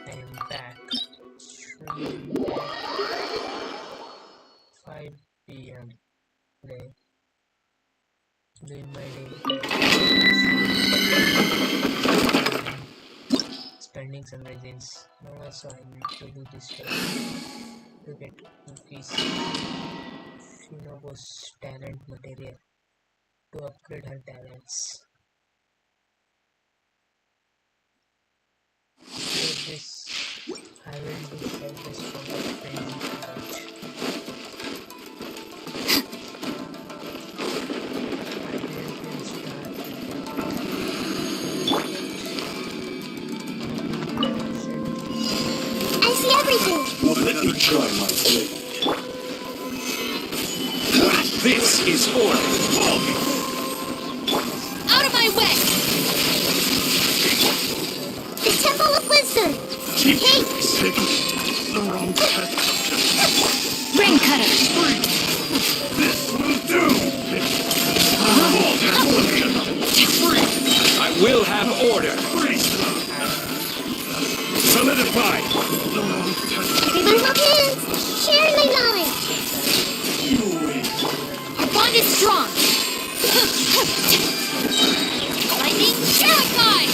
I'm back. Stream at 5 p.m. today. Doing my day. Spending some resins. Now so I need to do this to get cookies. Shinobu's talent material to upgrade her talents. So this I will do all this for my friends. I see everything. Well, let me try my blade. This is order. Out of my way! The Temple of Wisdom! Hey! The wrong cut. Ring cutter! This will do! I will have order! Solidify! Everyone hold hands! Share my knowledge! Our bond is strong! Lightning terrified!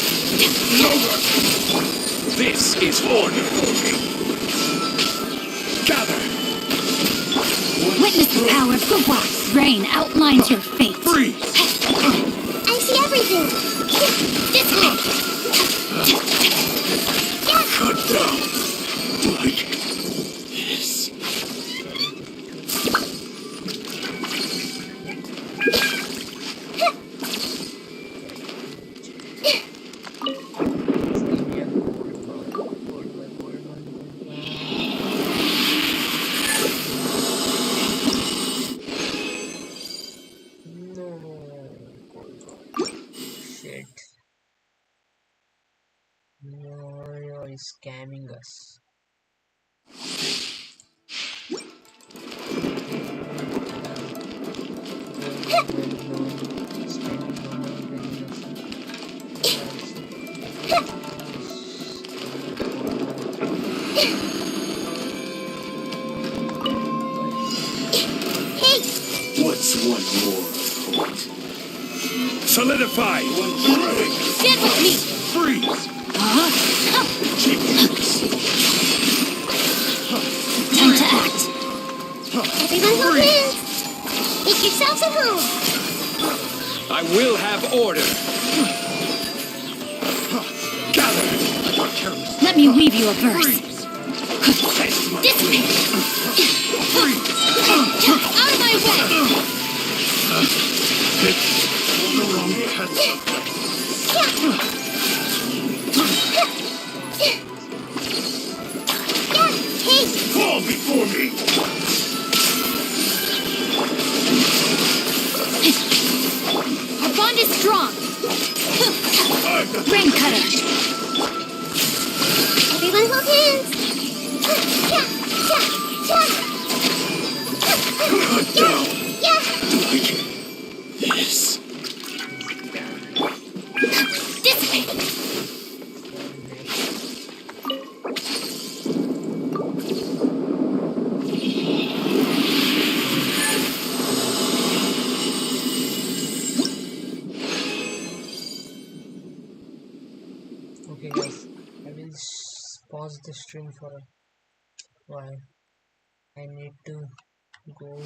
This is order! Gather! Witness the power of Fungus. Rain outlines your fate. Freeze! I see everything! This way! Cut down! Like this. No, he's scamming us. What's one more point? Solidify! Get with me! Freeze! Time to act. Everyone hold hands! Make yourselves at home! I will have order! Gather! Let me weave you a verse. This way! Out of my way! Fall before me! Our bond is strong! Rain cutter! Everyone hold hands! Cut down! Yeah! Yes. This way! Okay guys, I will pause the stream for a while. I need to go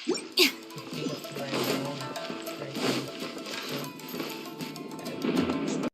pick up my mom right now. So,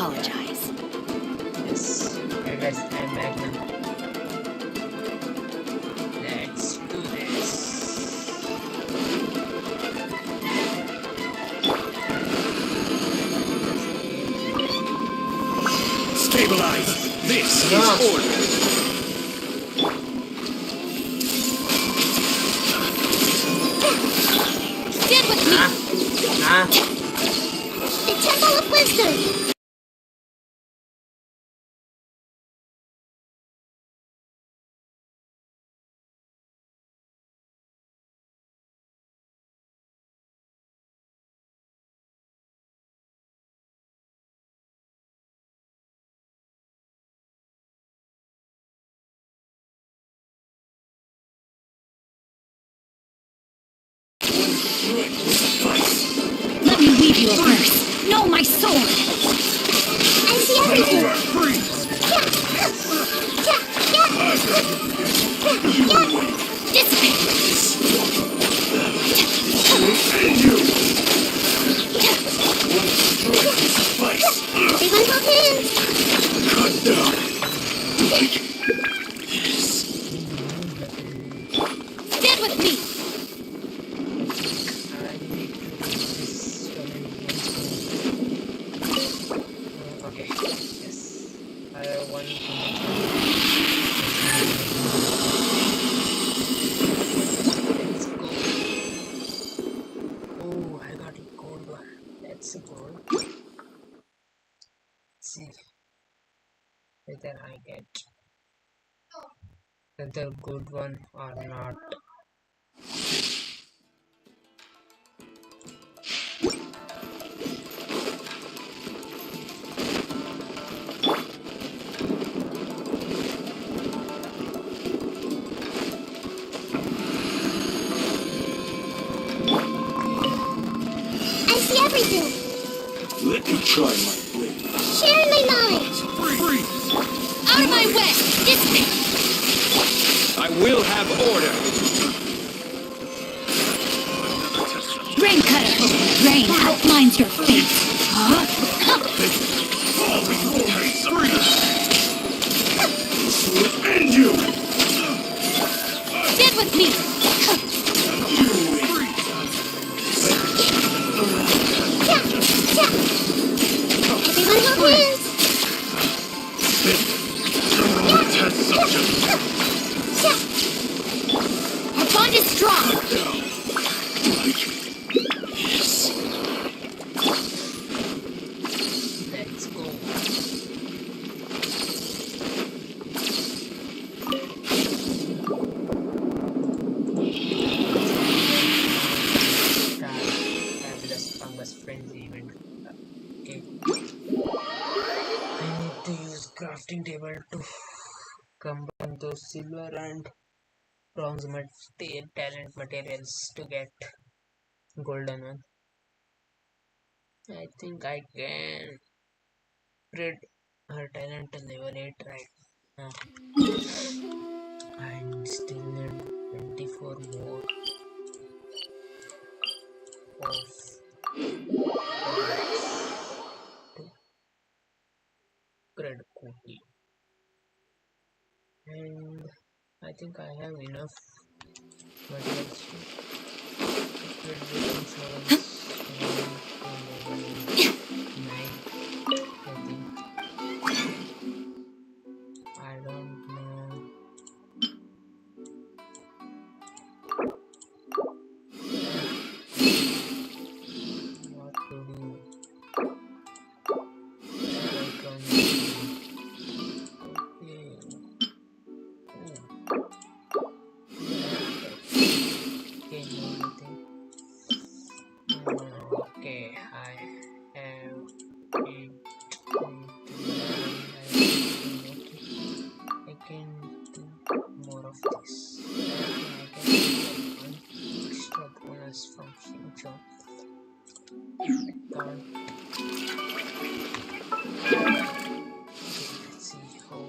apologize. Yes, and let's I'm back now. Let's do this. Stabilize. This is order. Stand with me. The Temple of Wisdom. Let me weave you a verse. Know my sword. I see everything. Everyone hold hands. Cut down. Stand with me. Okay, yes. I have one. Let's go. Oh, I got a gold one. That's a gold. Let's see whether I get another good one or not. I see everything. Let me try my blade. Share my knowledge. Freeze. Out of my way. Dissipate. I will have order. Rain cutter. Rain outlines your fate. Fall before me. Freeze. And you. Stand with me. Everyone hold hands. Test subject. Our bond is strong. Yes. Let's go. Fabulous Fungus Frenzy event. Okay. I need to use crafting table to combine those silver and bronze talent materials to get golden one. I think I can upgrade her talent to level 8 right now. I still need 24 more of to upgrade quickly. And I think I have enough materials to upgrade the insurance to level 9. I think. I don't know. What to do. Like okay. Okay, nothing. Okay, I have it. I can do more of this. I can get one extra bonus from Shincho. Can't. Let's see how.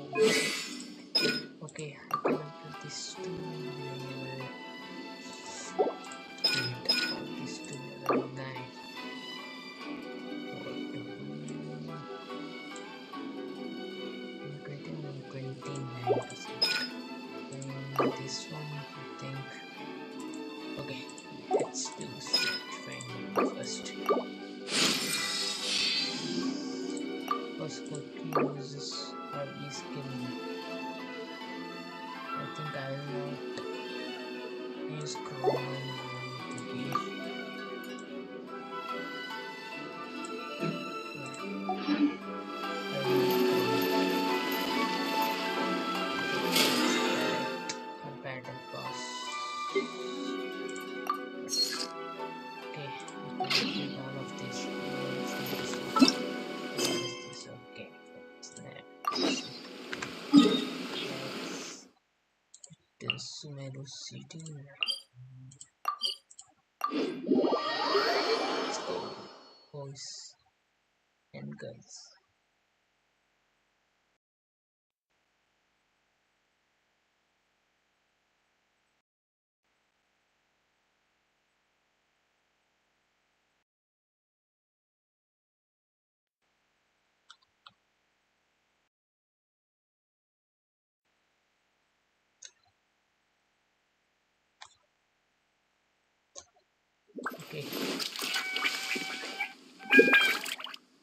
Okay, I can put this to level 8. This to level 9. What to do? first. First cookie uses RB skin. I think I will not use Chrome cookie. Pattern pass. Okay, all of this. What is this? Okay, snap. This Meru City. Let's go, boys and girls. Okay.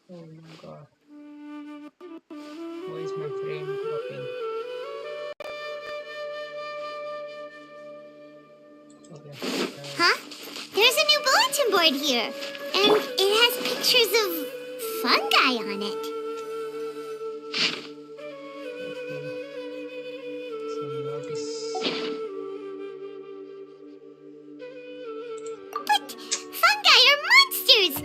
Oh my god. Why is my frame dropping? Okay. Huh? There's a new bulletin board here, and it has pictures of fungi on it. Okay. So notice. But fungi are monsters!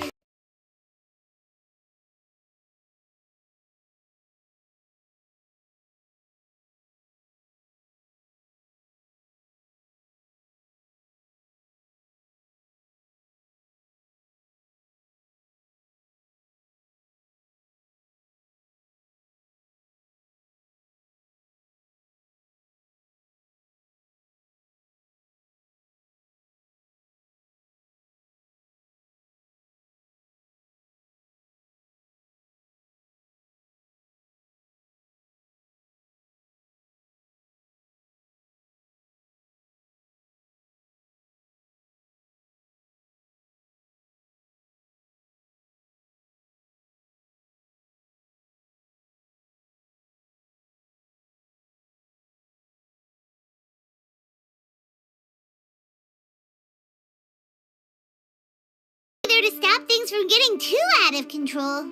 There to stop things from getting too out of control.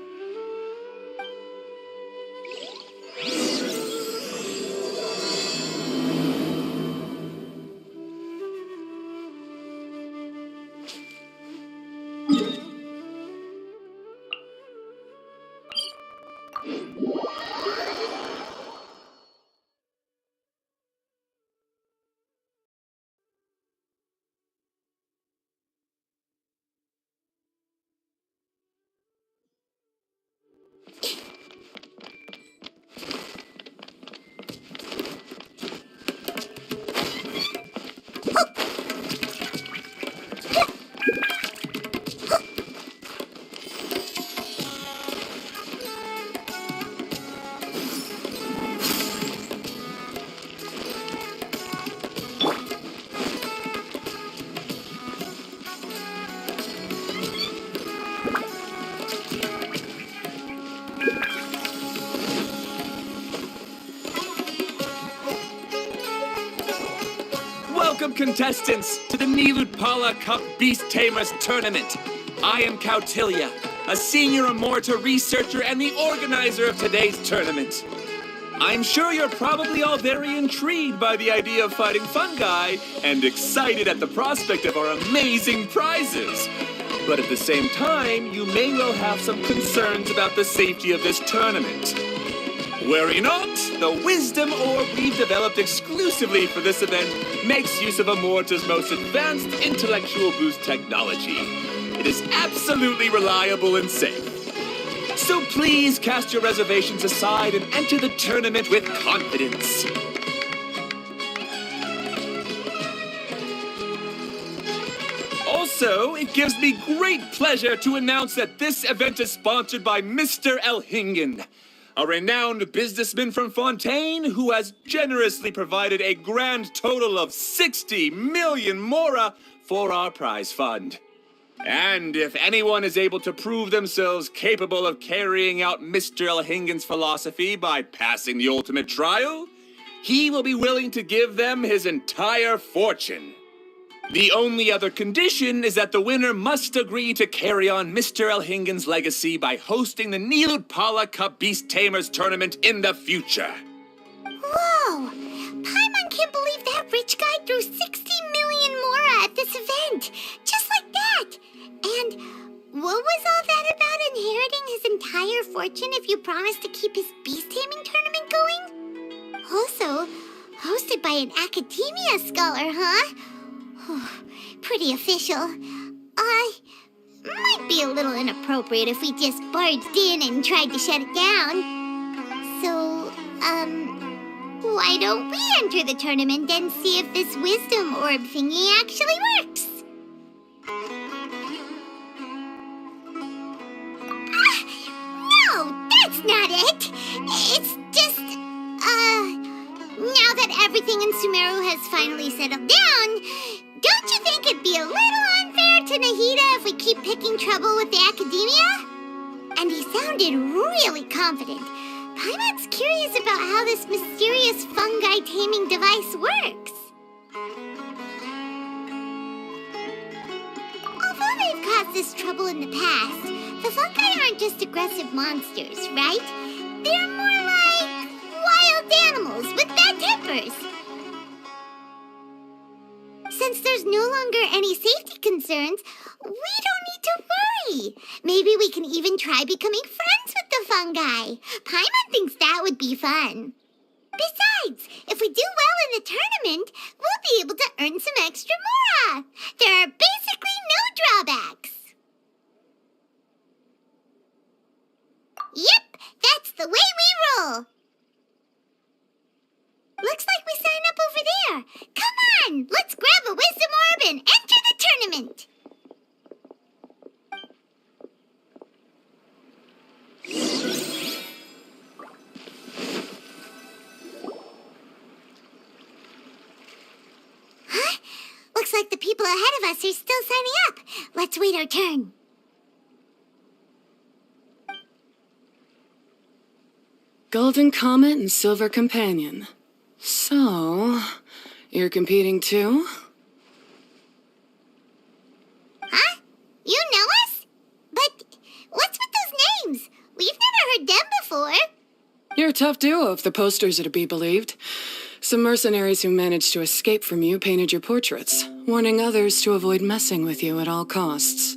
Welcome, contestants, to the Nilutpala Cup Beast Tamers Tournament. I am Cautilia, a senior Amorta researcher and the organizer of today's tournament. I'm sure you're probably all very intrigued by the idea of fighting fungi and excited at the prospect of our amazing prizes. But at the same time, you may well have some concerns about the safety of this tournament. Worry not, the Wisdom Orb we've developed exclusively for this event makes use of Amorta's most advanced intellectual boost technology. It is absolutely reliable and safe. So please cast your reservations aside and enter the tournament with confidence. Also, it gives me great pleasure to announce that this event is sponsored by Mr. Elhingen, a renowned businessman from Fontaine who has generously provided a grand total of 60 million mora for our prize fund. And if anyone is able to prove themselves capable of carrying out Mr. Elhingen's philosophy by passing the ultimate trial, he will be willing to give them his entire fortune. The only other condition is that the winner must agree to carry on Mr. Elhingen's legacy by hosting the Nilud Pala Cup Beast Tamers tournament in the future. Whoa! Paimon can't believe that rich guy threw 60 million mora at this event! Just like that! And what was all that about inheriting his entire fortune if you promised to keep his beast taming tournament going? Also, hosted by an academia scholar, huh? Pretty official. Might be a little inappropriate if we just barged in and tried to shut it down. So, why don't we enter the tournament and see if this wisdom orb thingy actually works? No, that's not it. It's just, now that everything in Sumeru has finally settled down, don't you think it'd be a little unfair to Nahida if we keep picking trouble with the academia? And he sounded really confident. Paimon's curious about how this mysterious fungi taming device works. Although they've caused this trouble in the past, the fungi aren't just aggressive monsters, right? They're more like wild animals with bad tempers. Since there's no longer any safety concerns, we don't need to worry. Maybe we can even try becoming friends with the fungi. Paimon thinks that would be fun. Besides, if we do well in the tournament, we'll be able to earn some extra mora. There are basically no drawbacks. Yep, that's the way we roll. Looks like we sign up over there. Come on, let's grab a wisdom orb and enter the tournament. Huh? Looks like the people ahead of us are still signing up. Let's wait our turn. Golden Comet and Silver Companion. So, you're competing too? Huh? You know us? But what's with those names? We've never heard them before. You're a tough duo if the posters are to be believed. Some mercenaries who managed to escape from you painted your portraits, warning others to avoid messing with you at all costs.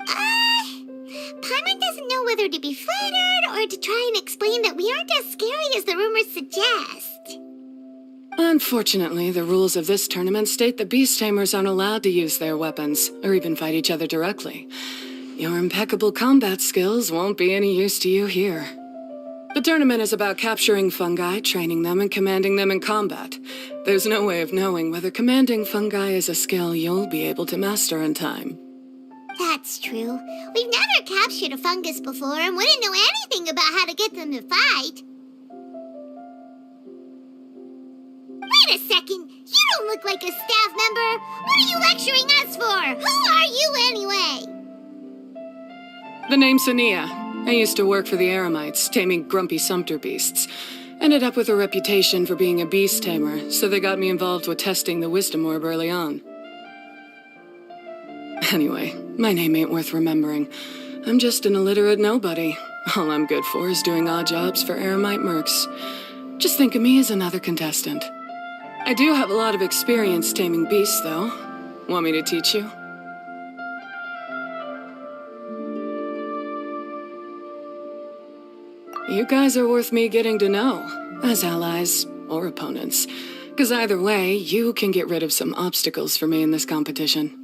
Paimon doesn't know whether to be flattered or to try and explain that we aren't as scary as the rumors suggest. Unfortunately, the rules of this tournament state that beast tamers aren't allowed to use their weapons, or even fight each other directly. Your impeccable combat skills won't be any use to you here. The tournament is about capturing fungi, training them, and commanding them in combat. There's no way of knowing whether commanding fungi is a skill you'll be able to master in time. That's true. We've never captured a fungus before and wouldn't know anything about how to get them to fight. Wait a second! You don't look like a staff member! What are you lecturing us for? Who are you anyway? The name's Sania. I used to work for the Eremites, taming grumpy sumpter beasts. Ended up with a reputation for being a beast tamer, so they got me involved with testing the wisdom orb early on. Anyway, my name ain't worth remembering. I'm just an illiterate nobody. All I'm good for is doing odd jobs for Eremite mercs. Just think of me as another contestant. I do have a lot of experience taming beasts, though. Want me to teach you? You guys are worth me getting to know, as allies or opponents. Because either way, you can get rid of some obstacles for me in this competition.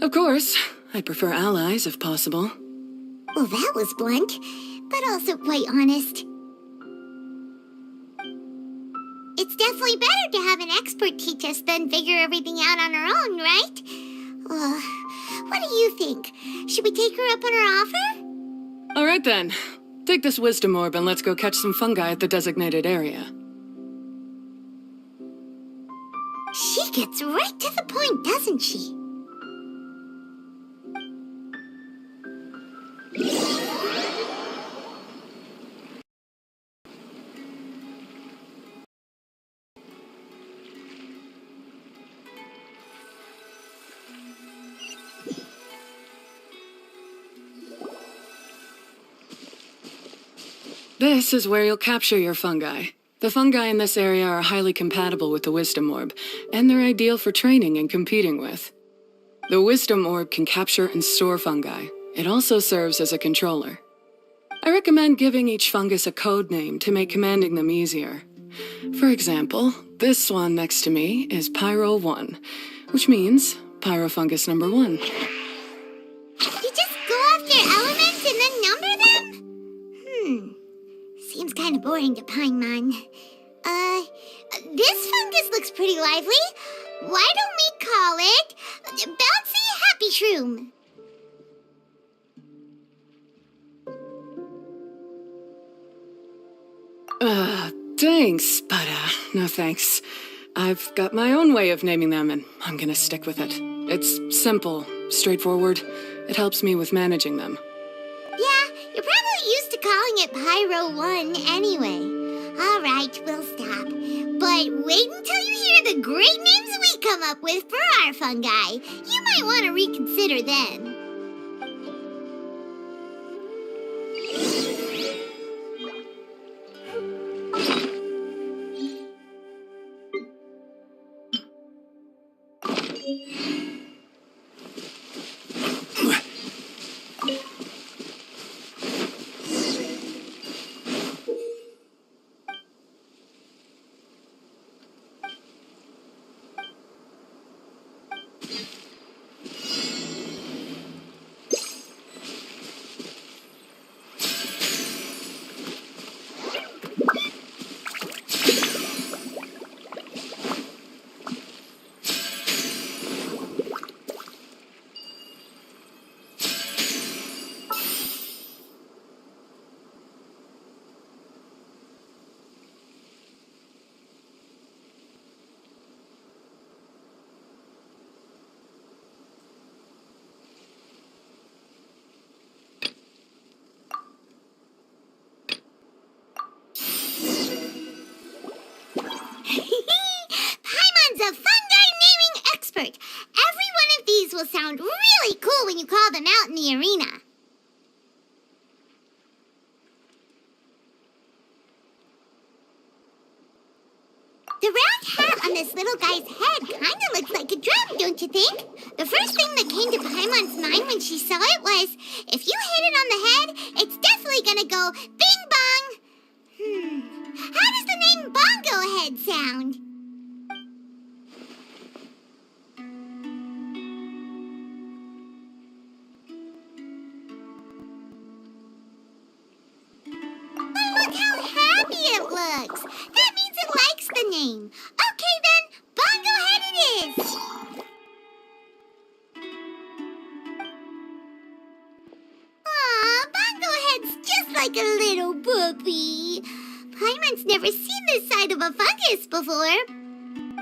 Of course, I'd prefer allies if possible. Well, that was blunt, but also quite honest. It's definitely better to have an expert teach us than figure everything out on our own, right? What do you think? Should we take her up on her offer? All right then. Take this wisdom orb and let's go catch some fungi at the designated area. She gets right to the point, doesn't she? This is where you'll capture your fungi. The fungi in this area are highly compatible with the Wisdom Orb, and they're ideal for training and competing with. The Wisdom Orb can capture and store fungi. It also serves as a controller. I recommend giving each fungus a code name to make commanding them easier. For example, this one next to me is Pyro 1, which means Pyrofungus number 1. You just go after elements and then number them? Seems kind of boring to Paimon. This fungus looks pretty lively. Why don't we call it Bouncy Happy Shroom? Thanks, but no thanks. I've got my own way of naming them, and I'm gonna stick with it. It's simple, straightforward. It helps me with managing them. Yeah, you're probably used to calling it Pyro 1 anyway. All right, we'll stop. But wait until you hear the great names we come up with for our fungi. You might want to reconsider then. Paimon's a fungi naming expert. Every one of these will sound really cool when you call them out in the arena. The round hat on this little guy's head kind of looks like a drum, don't you think? The first thing that came to Paimon's mind when she saw it was, if you hit it on the head, it's definitely gonna go bing bong. How does the name Bongo Head sound? Look how happy it looks. That means it likes the name. Okay then, Bongo Head it is. Aw, Bongo Head's just like a little puppy. Paimon's never seen this side of a fungus before.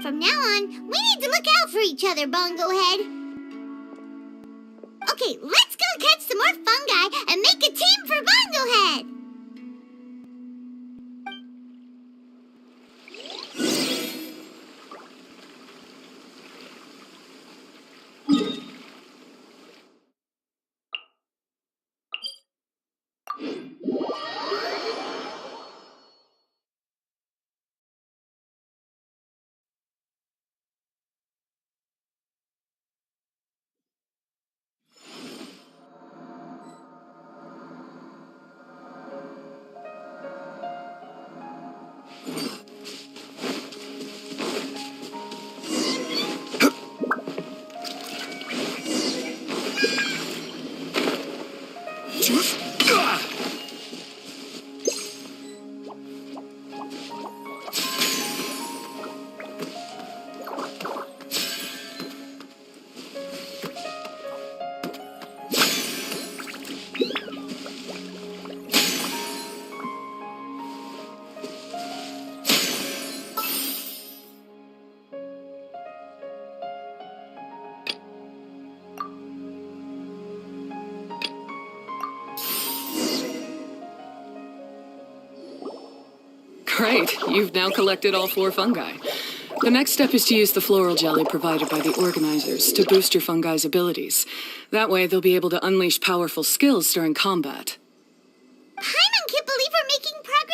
From now on, we need to look out for each other, Bongo Head. Okay, let's go catch some more fungi and make a team for Bongo Head. Great, you've now collected all 4 fungi. The next step is to use the floral jelly provided by the organizers to boost your fungi's abilities. That way they'll be able to unleash powerful skills during combat. Paimon can't believe we're making progress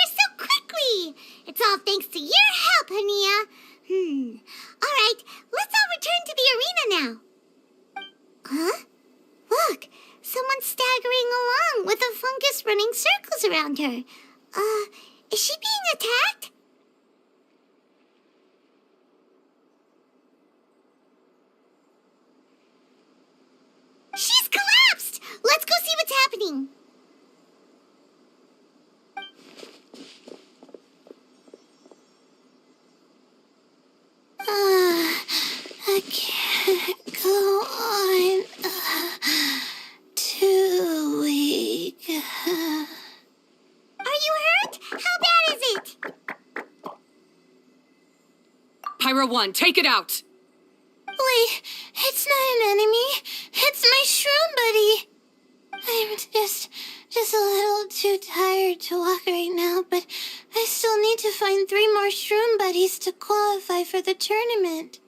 all thanks to your help, Hania. All right, let's all return to the arena now. Huh? Look, someone's staggering along with a fungus running circles around her. Is she being attacked? She's collapsed! Let's go see what's happening. I can't go on. Too weak. Are you hurt? How bad is it? Pyro 1, take it out! Wait, it's not an enemy. It's my shroom buddy. I'm just a little too tired to walk right now, but I still need to find 3 more shroom buddies to qualify for the tournament.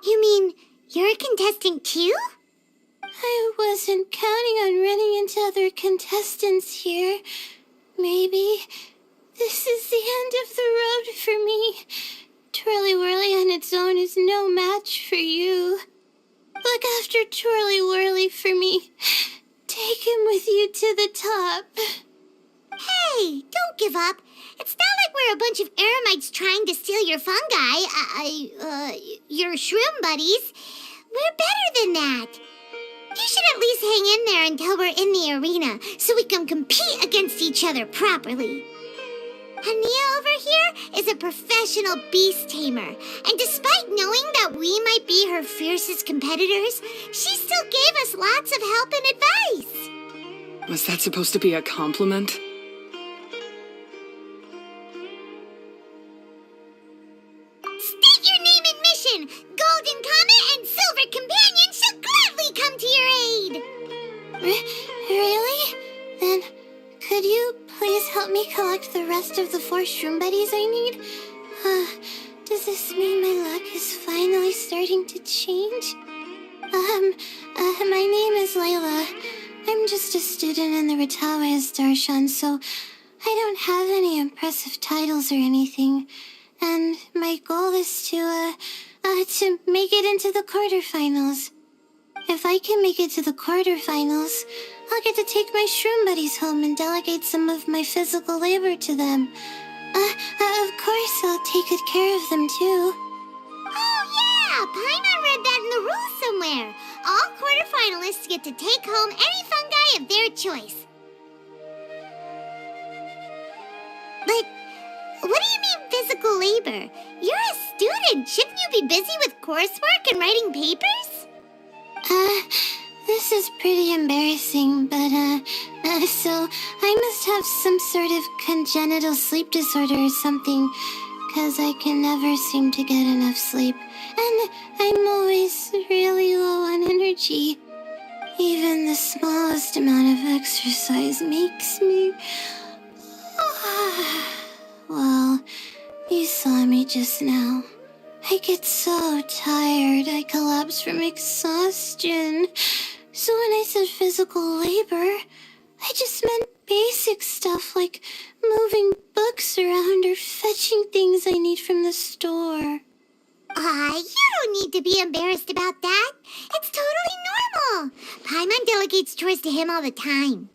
You mean you're a contestant too? I wasn't counting on running into other contestants here. Maybe this is the end of the road for me. Twirly Whirly on its own is no match for you. Look after Twirly Whirly for me. Take him with you to the top. Hey, don't give up. It's not like we're a bunch of eremites trying to steal your fungi. Your shroom buddies. We're better than that. You should at least hang in there until we're in the arena, so we can compete against each other properly. Hania over here is a professional beast tamer, and despite knowing that we might be her fiercest competitors, she still gave us lots of help and advice. Was that supposed to be a compliment? State your name and mission! Golden Comet and Silver Companion shall gladly come to your aid! Really? Then, could you please help me collect the rest of the 4 shroom buddies I need? Does this mean my luck is finally starting to change? My name is Layla. I'm just a student in the Ratawe Darshan, so I don't have any impressive titles or anything. And my goal is to make it into the quarterfinals. If I can make it to the quarterfinals, I'll get to take my shroom buddies home and delegate some of my physical labor to them. Of course, I'll take good care of them too. Oh yeah! Paimon read that in the rules somewhere. All quarterfinalists get to take home any fungi of their choice. But what do you mean physical labor? You're a student. Shouldn't you be busy with coursework and writing papers? This is pretty embarrassing, but, so I must have some sort of congenital sleep disorder or something, 'cause I can never seem to get enough sleep, and I'm always really low on energy. Even the smallest amount of exercise makes me... Well, you saw me just now. I get so tired, I collapse from exhaustion. So when I said physical labor, I just meant basic stuff like moving books around or fetching things I need from the store. You don't need to be embarrassed about that. It's totally normal. Paimon delegates chores to him all the time.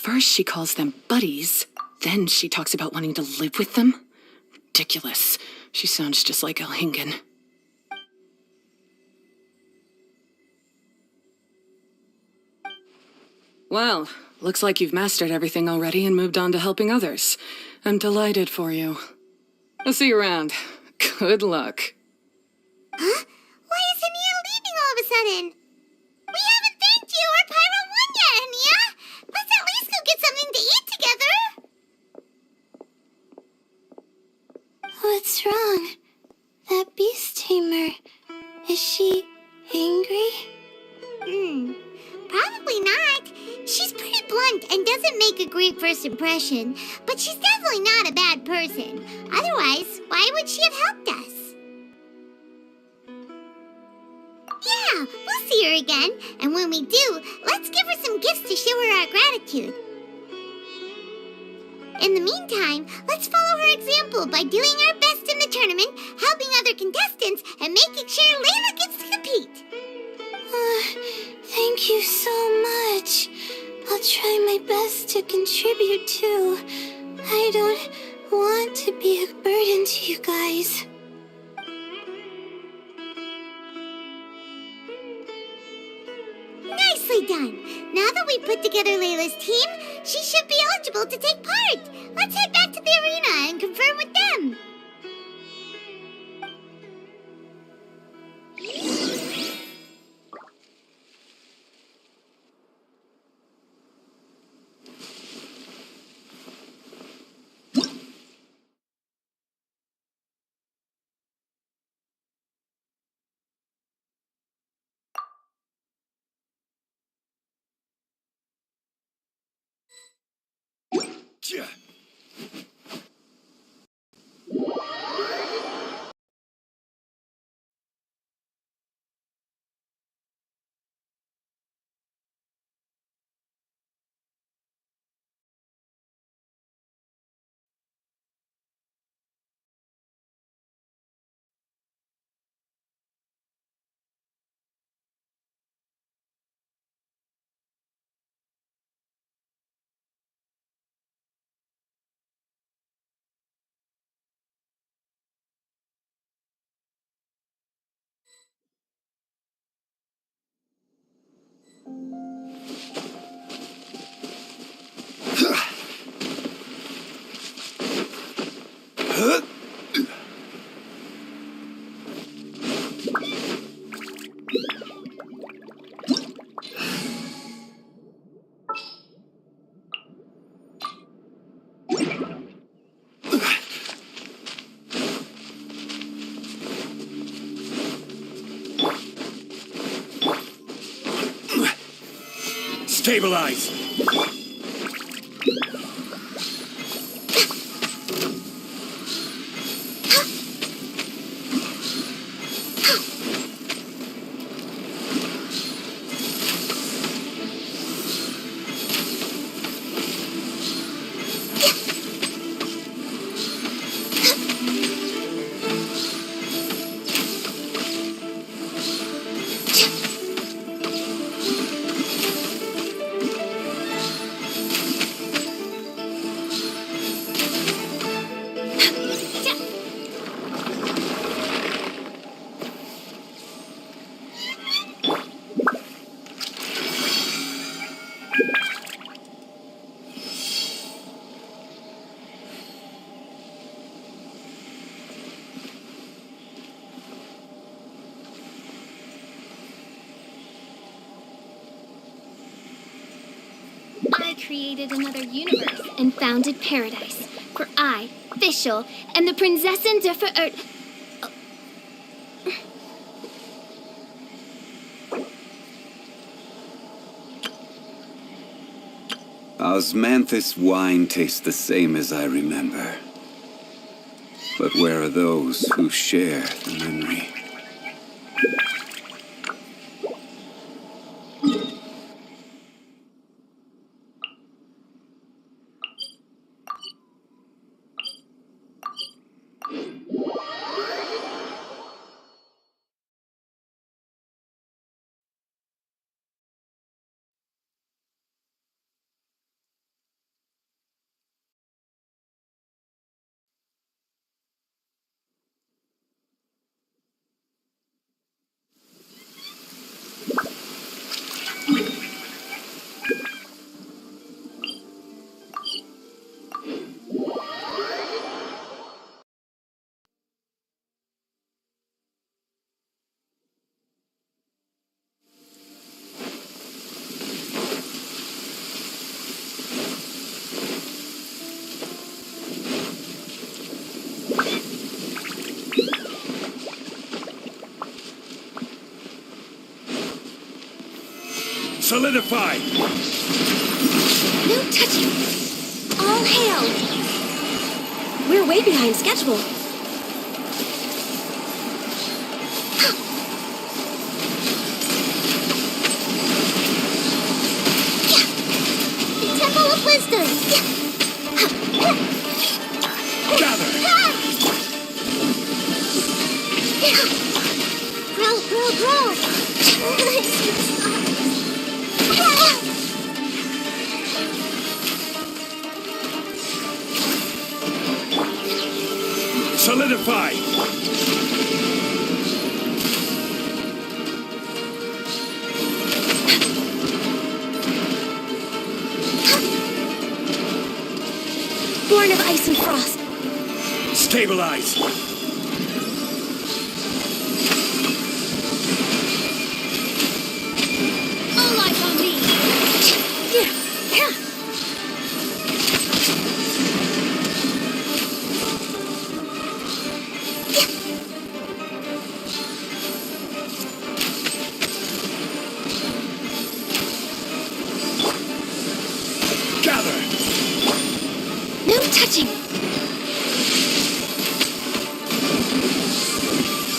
First she calls them buddies, then she talks about wanting to live with them? Ridiculous. She sounds just like Elhingen. Well, looks like you've mastered everything already and moved on to helping others. I'm delighted for you. I'll see you around. Good luck. Huh? Why is Ania leaving all of a sudden? We haven't thanked you or Pyro 1 yet, Ania! Let's at least go get something to eat together! What's wrong? That beast tamer... Is she... angry? Probably not. She's pretty blunt and doesn't make a great first impression, but she's definitely not a bad person. Otherwise, why would she have helped us? Yeah, we'll see her again, and when we do, let's give her some gifts to show her our gratitude. In the meantime, let's follow her example by doing our best in the tournament, helping other contestants, and making sure Layla gets to compete. Thank you so much. I'll try my best to contribute too. I don't want to be a burden to you guys. Nicely done. Now that we put together Layla's team, she should be eligible to take part. Let's head back to the arena and confirm with them. Stabilize! I created another universe and founded paradise. For I, Fischl, and the Prinzessin der Verirrt... Osmanthus wine tastes the same as I remember. But where are those who share the memory? Solidify! No touching! All hail! We're way behind schedule. Temple of Wisdom. Gather! Grow. Solidify! Born of ice and frost. Stabilize! All eyes on me. Gather! No touching!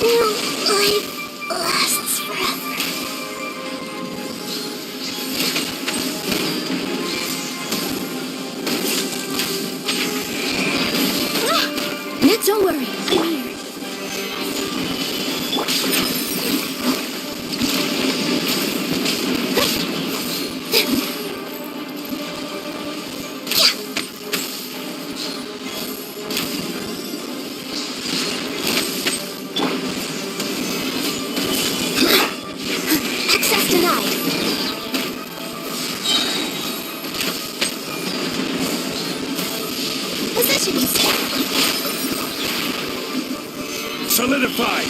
No life lasts forever. Ned, don't worry. I'm here. Access denied. Possessions. Solidify!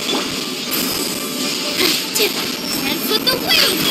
And put the wings!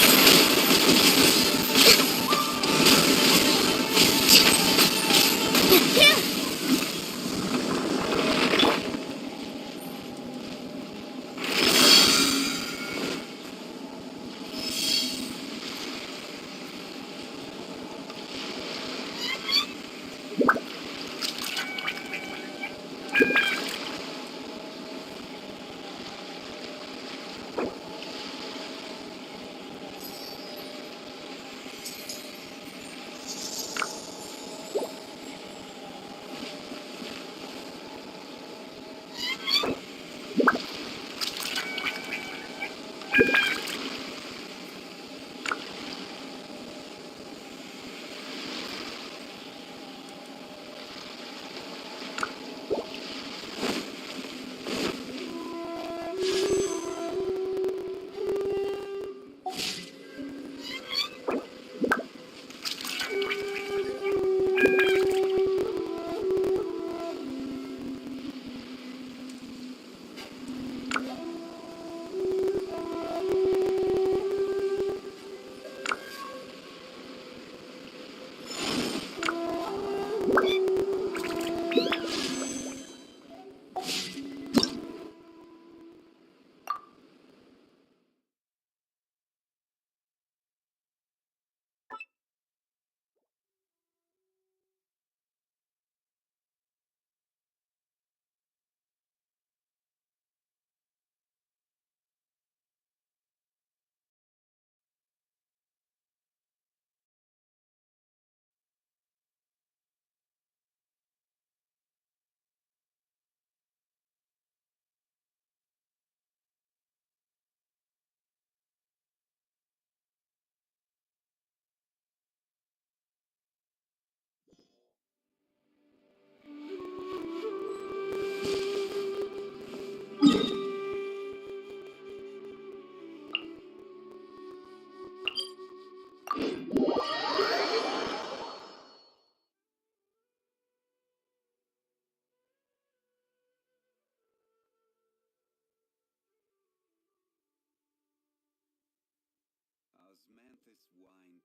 Osmanthus wine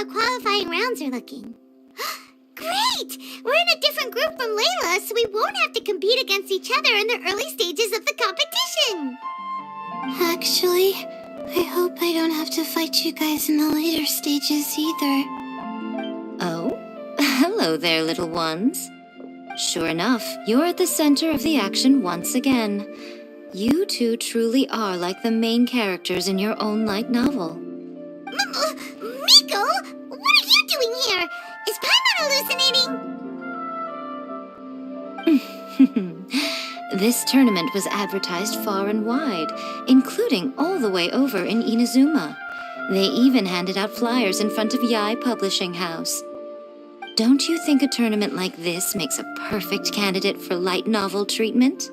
the qualifying rounds are looking. Great! We're in a different group from Layla, so we won't have to compete against each other in the early stages of the competition. Actually, I hope I don't have to fight you guys in the later stages either. Oh? Hello there, little ones. Sure enough, you're at the center of the action once again. You two truly are like the main characters in your own light novel. Miko? What are you doing here? Is Paimon hallucinating? This tournament was advertised far and wide, including all the way over in Inazuma. They even handed out flyers in front of Yai Publishing House. Don't you think a tournament like this makes a perfect candidate for light novel treatment?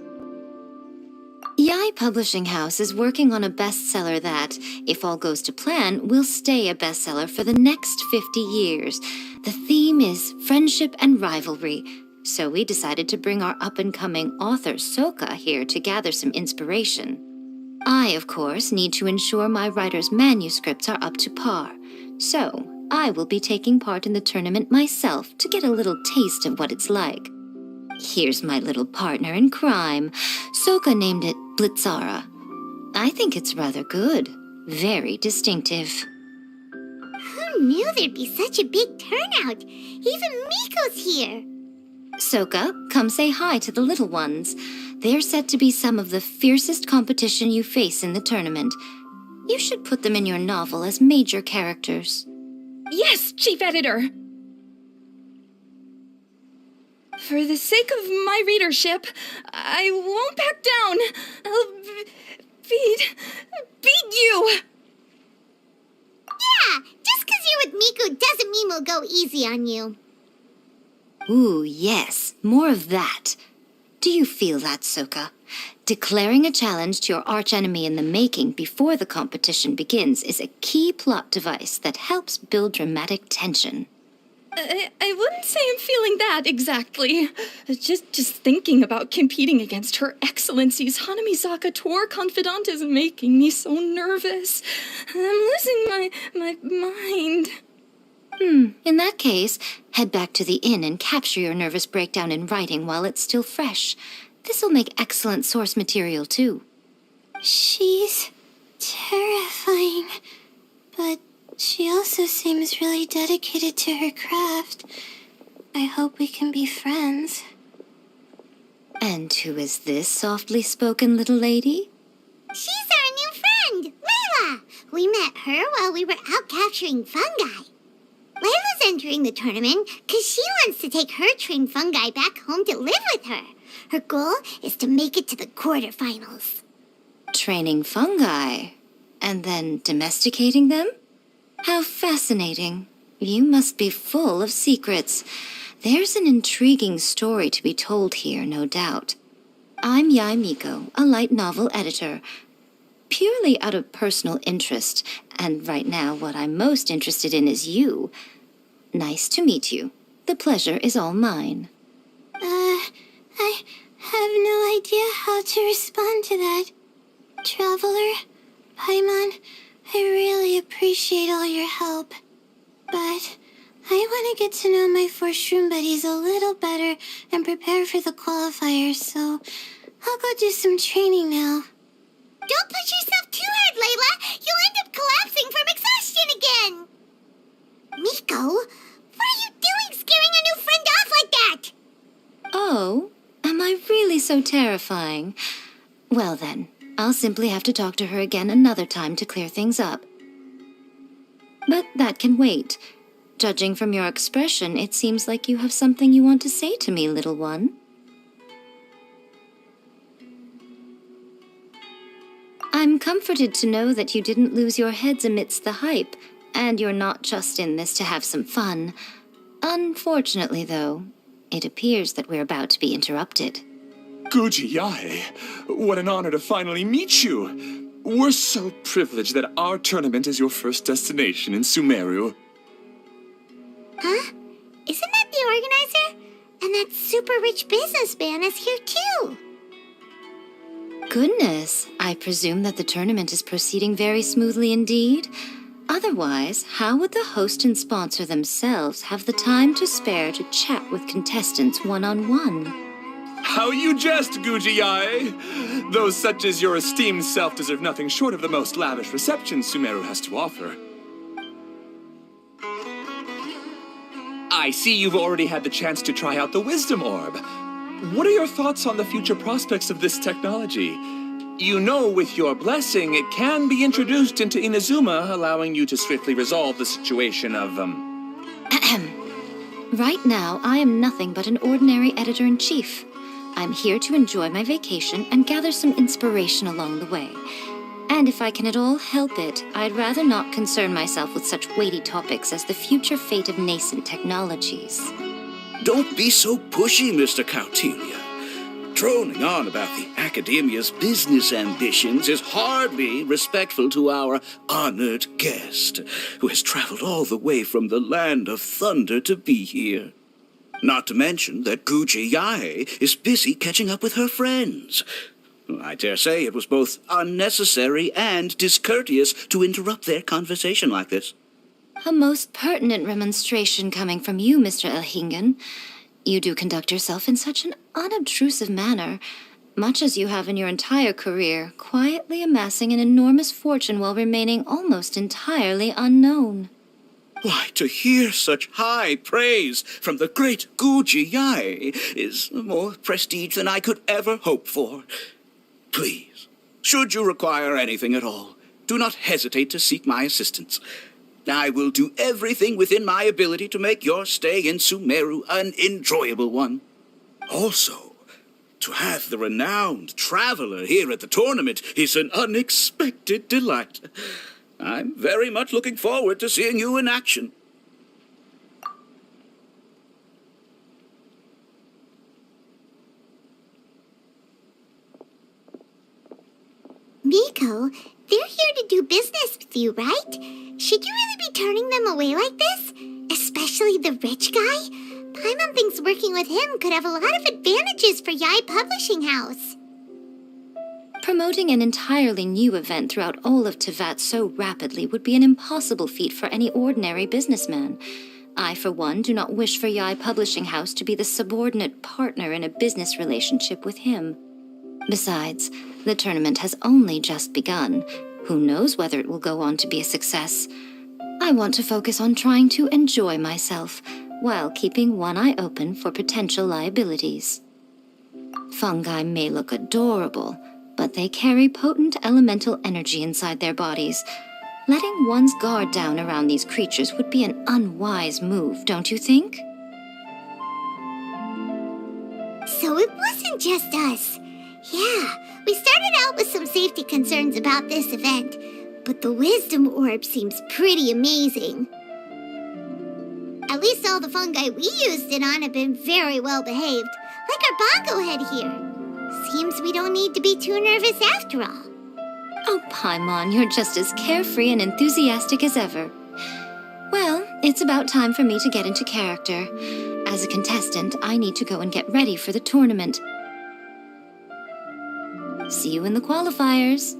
Yai Publishing House is working on a bestseller that, if all goes to plan, will stay a bestseller for the next 50 years. The theme is friendship and rivalry, so we decided to bring our up-and-coming author Soka here to gather some inspiration. I, of course, need to ensure my writer's manuscripts are up to par, so I will be taking part in the tournament myself to get a little taste of what it's like. Here's my little partner in crime. Soka named it Blitzara. I think it's rather good. Very distinctive. Who knew there'd be such a big turnout? Even Miko's here. Soka, come say hi to the little ones. They're said to be some of the fiercest competition you face in the tournament. You should put them in your novel as major characters. Yes, Chief Editor! For the sake of my readership, I won't back down. I'll beat you! Yeah, just 'cause you're with Miko doesn't mean we'll go easy on you. Ooh, yes, more of that. Do you feel that, Soka? Declaring a challenge to your archenemy in the making before the competition begins is a key plot device that helps build dramatic tension. I wouldn't say I'm feeling that exactly. Just thinking about competing against Her Excellency's Hanamizaka tour confidant is making me so nervous. I'm losing my mind. In that case, head back to the inn and capture your nervous breakdown in writing while it's still fresh. This'll make excellent source material, too. She's terrifying, but she also seems really dedicated to her craft. I hope we can be friends. And who is this softly spoken little lady? She's our new friend, Layla. We met her while we were out capturing fungi. Layla's entering the tournament because she wants to take her trained fungi back home to live with her. Her goal is to make it to the quarterfinals. Training fungi, and then domesticating them? How fascinating. You must be full of secrets. There's an intriguing story to be told here, no doubt. I'm Yai Miko, a light novel editor. Purely out of personal interest, and right now what I'm most interested in is you. Nice to meet you. The pleasure is all mine. I have no idea how to respond to that. Traveler, Paimon, I really appreciate all your help. But I want to get to know my 4 shroom buddies a little better and prepare for the qualifiers, so I'll go do some training now. Don't push yourself too hard, Layla! You'll end up collapsing from exhaustion again! Miko, what are you doing scaring a new friend off like that? Oh, am I really so terrifying? Well then, I'll simply have to talk to her again another time to clear things up. But that can wait. Judging from your expression, it seems like you have something you want to say to me, little one. I'm comforted to know that you didn't lose your heads amidst the hype, and you're not just in this to have some fun. Unfortunately, though, it appears that we're about to be interrupted. Guji Yae, what an honor to finally meet you. We're so privileged that our tournament is your first destination in Sumeru. Huh? Isn't that the organizer? And that super rich businessman is here too. Goodness, I presume that the tournament is proceeding very smoothly indeed. Otherwise, how would the host and sponsor themselves have the time to spare to chat with contestants one-on-one? How you jest, Gujiyai! Those such as your esteemed self deserve nothing short of the most lavish reception Sumeru has to offer. I see you've already had the chance to try out the Wisdom Orb. What are your thoughts on the future prospects of this technology? You know, with your blessing, it can be introduced into Inazuma, allowing you to swiftly resolve the situation of, Right now, I am nothing but an ordinary editor-in-chief. I'm here to enjoy my vacation and gather some inspiration along the way. And if I can at all help it, I'd rather not concern myself with such weighty topics as the future fate of nascent technologies. Don't be so pushy, Mr. Cautilia. Droning on about the Academia's business ambitions is hardly respectful to our honored guest, who has traveled all the way from the land of thunder to be here. Not to mention that Gujiyai is busy catching up with her friends. I dare say it was both unnecessary and discourteous to interrupt their conversation like this. A most pertinent remonstration coming from you, Mr. Elhingen. You do conduct yourself in such an unobtrusive manner, much as you have in your entire career, quietly amassing an enormous fortune while remaining almost entirely unknown. Why, to hear such high praise from the great Gujiyai is more prestige than I could ever hope for. Please, should you require anything at all, do not hesitate to seek my assistance. I will do everything within my ability to make your stay in Sumeru an enjoyable one. Also, to have the renowned traveler here at the tournament is an unexpected delight. I'm very much looking forward to seeing you in action. Miko, they're here to do business with you, right? Should you really be turning them away like this? Especially the rich guy? Paimon thinks working with him could have a lot of advantages for Yae Publishing House. Promoting an entirely new event throughout all of Teyvat so rapidly would be an impossible feat for any ordinary businessman. I, for one, do not wish for Yae Publishing House to be the subordinate partner in a business relationship with him. Besides, the tournament has only just begun. Who knows whether it will go on to be a success? I want to focus on trying to enjoy myself, while keeping one eye open for potential liabilities. Fungi may look adorable, but they carry potent elemental energy inside their bodies. Letting one's guard down around these creatures would be an unwise move, don't you think? So it wasn't just us. Yeah, we started out with some safety concerns about this event, but the Wisdom Orb seems pretty amazing. At least all the fungi we used it on have been very well behaved, like our bongo head here. Seems we don't need to be too nervous after all. Oh, Paimon, you're just as carefree and enthusiastic as ever. Well, it's about time for me to get into character. As a contestant, I need to go and get ready for the tournament. See you in the qualifiers.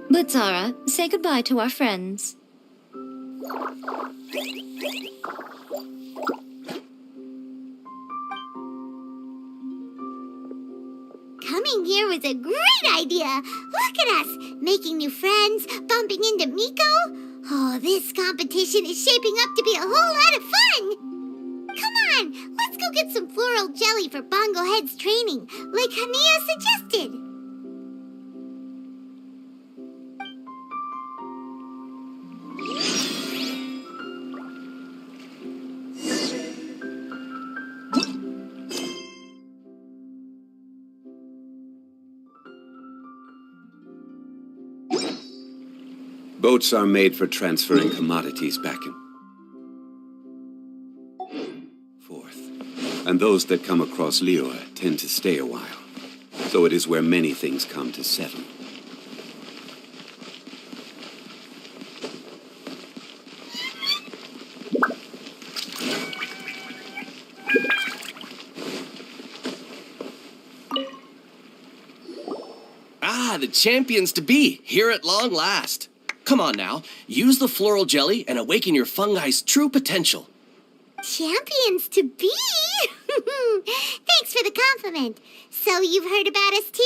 Blitzara, say goodbye to our friends. Coming here was a great idea. Look at us, making new friends, bumping into Miko. Oh, this competition is shaping up to be a whole lot of fun. Come on, let's go get some floral jelly for Bongo Head's training, like Hania suggested. Boats are made for transferring commodities back and forth. And those that come across Lior tend to stay a while. So it is where many things come to settle. Ah, the champions to be, here at long last. Come on now, use the floral jelly and awaken your fungi's true potential. Champions to be? Thanks for the compliment. So you've heard about us too?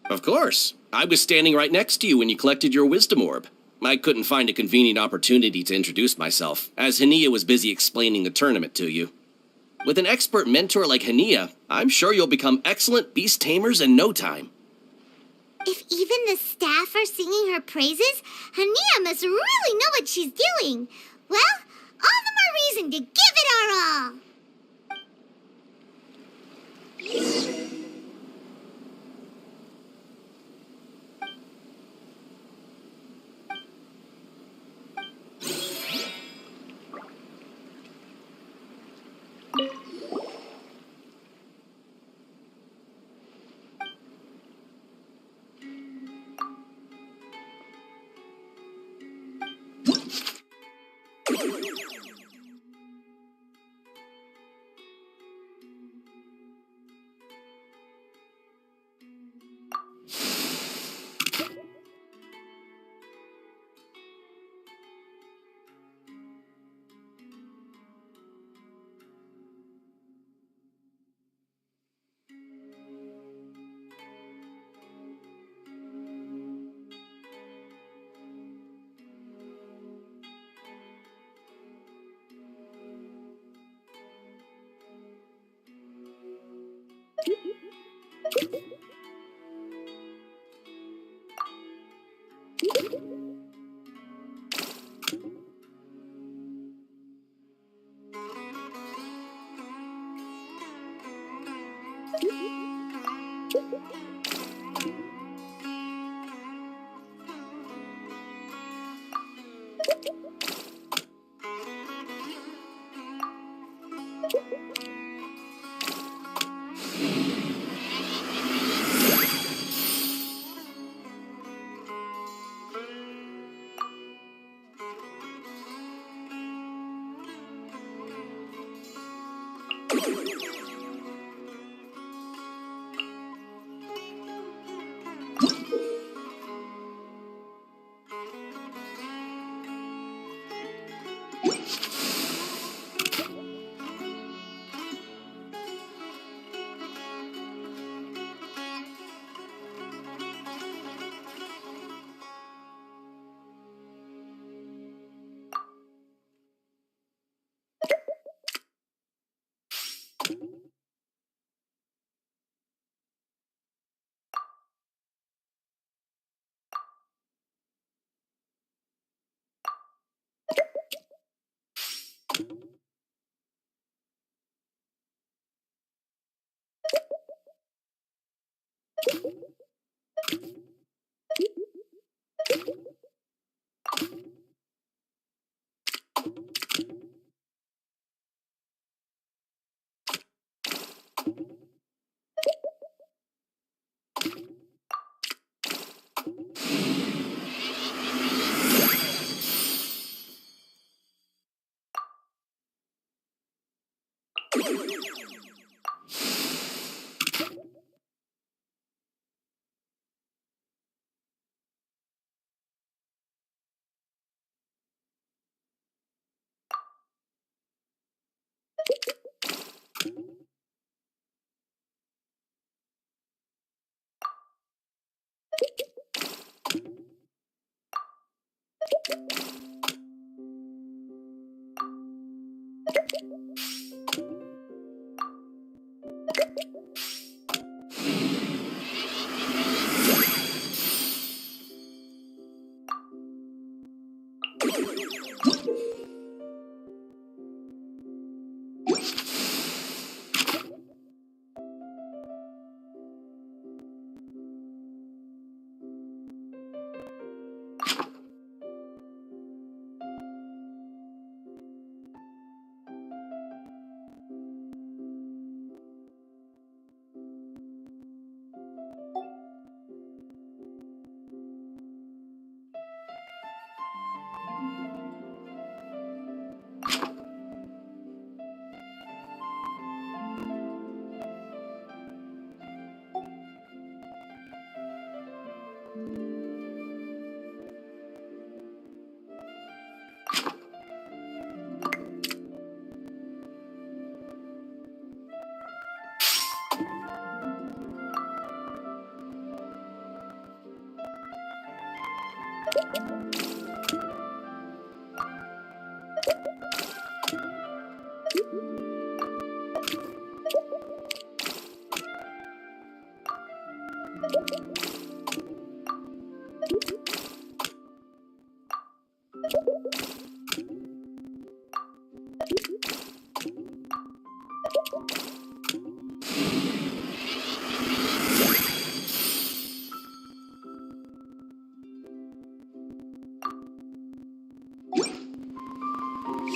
Of course. I was standing right next to you when you collected your wisdom orb. I couldn't find a convenient opportunity to introduce myself, as Hania was busy explaining the tournament to you. With an expert mentor like Hania, I'm sure you'll become excellent beast tamers in no time. If even the staff are singing her praises, Hania must really know what she's doing. Well, all the more reason to give it our all.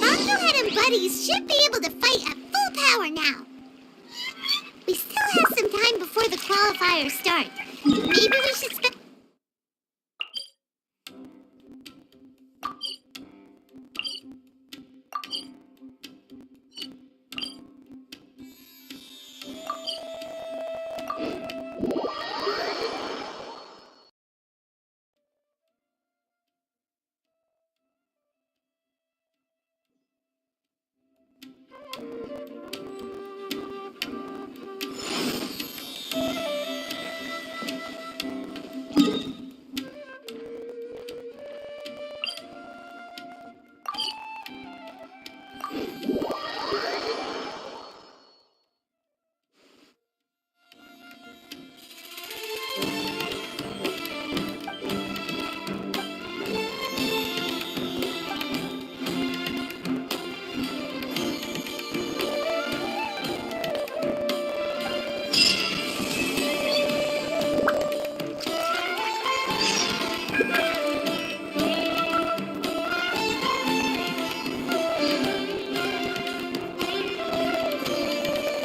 Bumblehead and buddies should be able to fight at full power now. We still have some time before the qualifiers start. Maybe we should spend